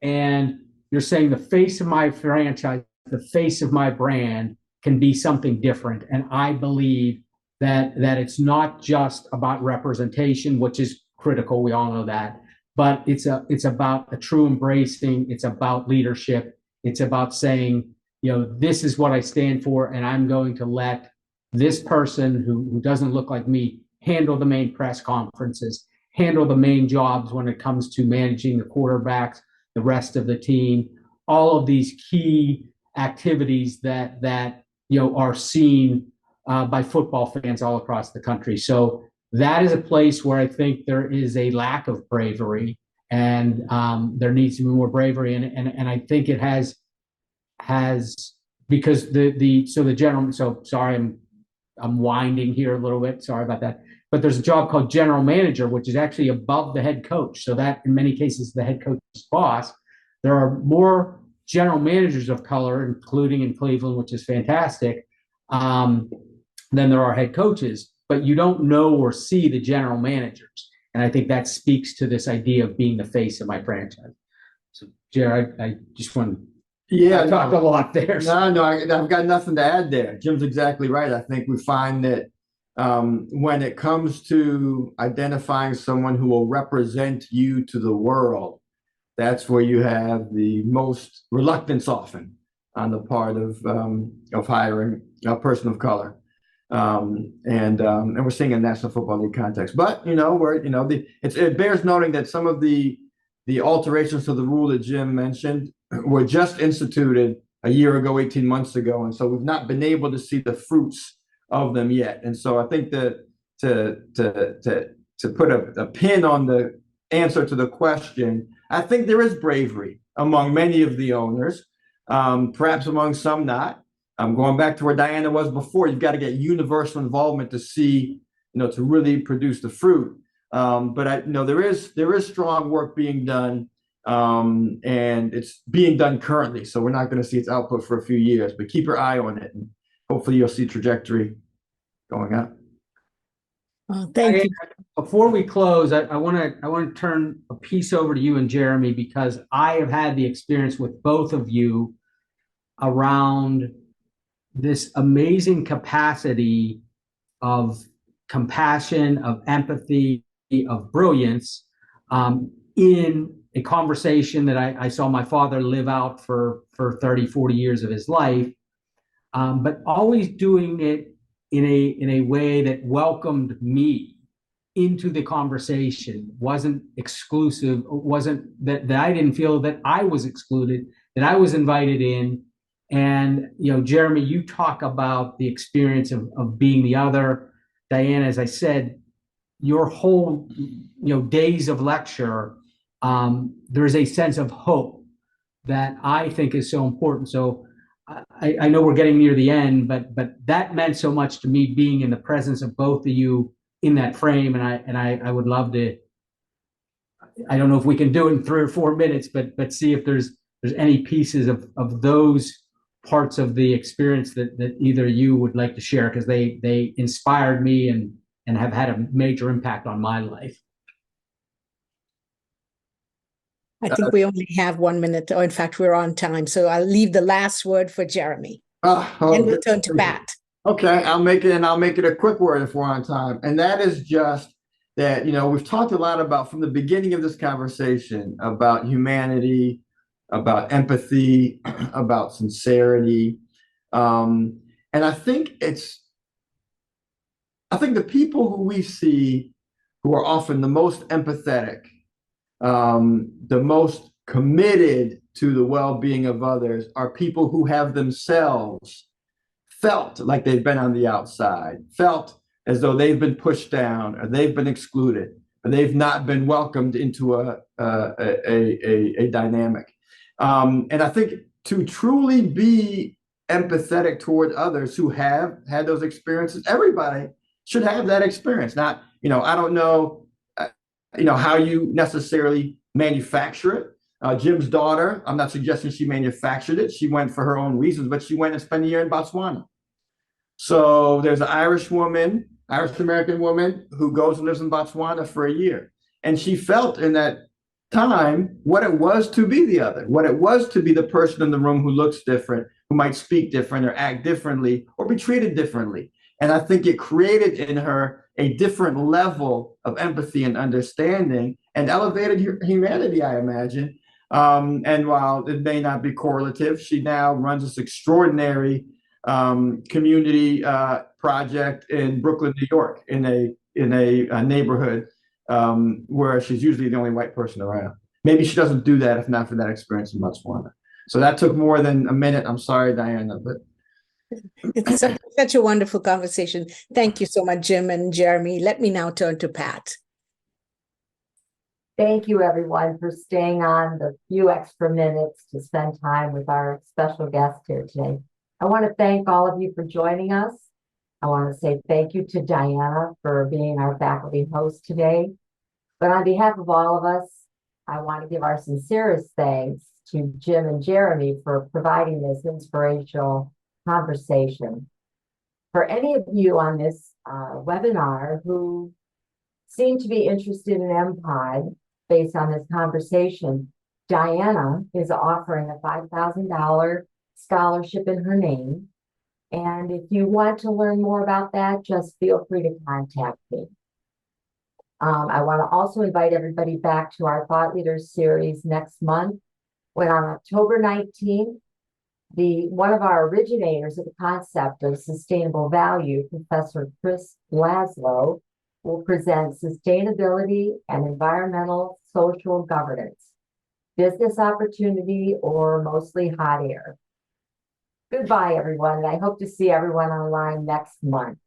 and you're saying the face of my franchise, the face of my brand can be something different. And I believe that it's not just about representation, which is critical. We all know that, but it's about a true embracing. It's about leadership. It's about saying, this is what I stand for, and I'm going to let this person who doesn't look like me handle the main press conferences, handle the main jobs when it comes to managing the quarterbacks, the rest of the team, all of these key activities that are seen by football fans all across the country. So that is a place where I think there is a lack of bravery, and there needs to be more bravery. And I think it has because the gentleman. So sorry, I'm winding here a little bit. Sorry about that. But there's a job called general manager, which is actually above the head coach. So that in many cases the head coach's boss. There are more general managers of color, including in Cleveland, which is fantastic, than there are head coaches. But you don't know or see the general managers. And I think that speaks to this idea of being the face of my franchise. So, Jared, I just want to I talked a lot there. No, I've got nothing to add there. Jim's exactly right. I think we find that when it comes to identifying someone who will represent you to the world, that's where you have the most reluctance often on the part of hiring a person of color. And we're seeing in National Football League context. But it bears noting that some of the alterations to the rule that Jim mentioned were just instituted a year ago, 18 months ago, and so we've not been able to see the fruits of them yet. And so I think that to put a pin on the answer to the question, I think there is bravery among many of the owners, perhaps among some not. Going back to where Diana was before, you've got to get universal involvement to see, to really produce the fruit. But there is strong work being done, and it's being done currently. So we're not going to see its output for a few years, but keep your eye on it, and hopefully you'll see trajectory going up. Thank you. Before we close, I want to turn a piece over to you and Jeremy, because I have had the experience with both of you around this amazing capacity of compassion, of empathy, of brilliance in a conversation that I saw my father live out for 30, 40 years of his life, but always doing it in a way that welcomed me into the conversation, wasn't exclusive, wasn't that I didn't feel that I was excluded, that I was invited in. And, Jeremy, you talk about the experience of being the other. Diana, as I said, your whole, days of lecture, there's a sense of hope that I think is so important. So I know we're getting near the end, but that meant so much to me, being in the presence of both of you in that frame. And I would love to, I don't know if we can do it in 3 or 4 minutes, but see if there's any pieces of those parts of the experience that either you would like to share, because they inspired me and have had a major impact on my life. I think we only have 1 minute, or in fact, we're on time. So I'll leave the last word for Jeremy. And we'll turn to Pat. Okay, I'll make it a quick word if we're on time. And that is just that, we've talked a lot about, from the beginning of this conversation, about humanity, about empathy, about sincerity. And I think the people who we see who are often the most empathetic, the most committed to the well-being of others, are people who have themselves felt like they've been on the outside, felt as though they've been pushed down, or they've been excluded, or they've not been welcomed into a dynamic. And I think to truly be empathetic toward others who have had those experiences, everybody should have that experience. Not, I don't know, how you necessarily manufacture it. Jim's daughter, I'm not suggesting she manufactured it. She went for her own reasons, but she went and spent a year in Botswana. So there's an Irish-American woman who goes and lives in Botswana for a year. And she felt in that time what it was to be the other, what it was to be the person in the room who looks different, who might speak different or act differently or be treated differently. And I think it created in her a different level of empathy and understanding and elevated humanity, I imagine. And while it may not be correlative, she now runs this extraordinary community project in Brooklyn, New York, in a neighborhood where she's usually the only white person around. Maybe she doesn't do that if not for that experience in Botswana. So that took more than a minute. I'm sorry, Diana, but It's such a wonderful conversation. Thank you so much, Jim and Jeremy. Let me now turn to Pat. Thank you, everyone, for staying on the few extra minutes to spend time with our special guest here today. I want to thank all of you for joining us. I want to say thank you to Diana for being our faculty host today. But on behalf of all of us, I want to give our sincerest thanks to Jim and Jeremy for providing this inspirational conversation. For any of you on this webinar who seem to be interested in MPOD based on this conversation, Diana is offering a $5,000 scholarship in her name. And if you want to learn more about that, just feel free to contact me. I want to also invite everybody back to our Thought Leaders series next month, when on October 19th, one of our originators of the concept of sustainable value, Professor Chris Laszlo, will present sustainability and environmental social governance, business opportunity, or mostly hot air. Goodbye, everyone, and I hope to see everyone online next month.